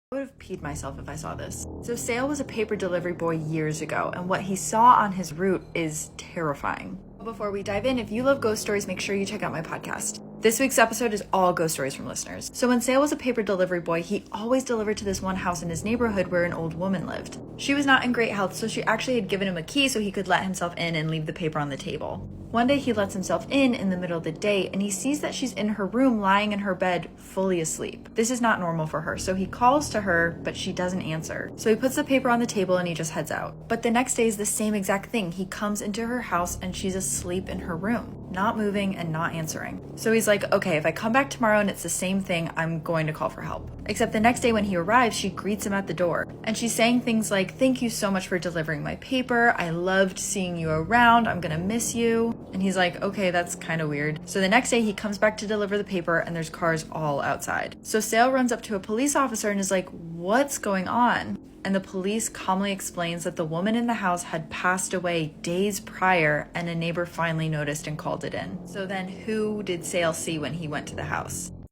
I would have peed myself if I saw this. So Sale was a paper delivery boy years ago, and what he saw on his route is terrifying. Before we dive in, if you love ghost stories, make sure you check out my podcast. This week's episode is all ghost stories from listeners. So when Sale was a paper delivery boy, he always delivered to this one house in his neighborhood where an old woman lived. She was not in great health, so she actually had given him a key so he could let himself in and leave the paper on the table. One day he lets himself in the middle of the day, and he sees that she's in her room lying in her bed fully asleep. This is not normal for her, so he calls to her, but she doesn't answer. So he puts the paper on the table and he just heads out. But the next day is the same exact thing. He comes into her house and she's asleep in her room, not moving and not answering. So he's like, okay, if I come back tomorrow and it's the same thing, I'm going to call for help. Except the next day when he arrives, she greets him at the door. And she's saying things like, thank you so much for delivering my paper. I loved seeing you around. I'm gonna miss you. And he's like, okay, that's kind of weird. So the next day he comes back to deliver the paper and there's cars all outside. So Sale runs up to a police officer and is like, what's going on? And the police calmly explains that the woman in the house had passed away days prior and a neighbor finally noticed and called it in. So then who did Sale see when he went to the house?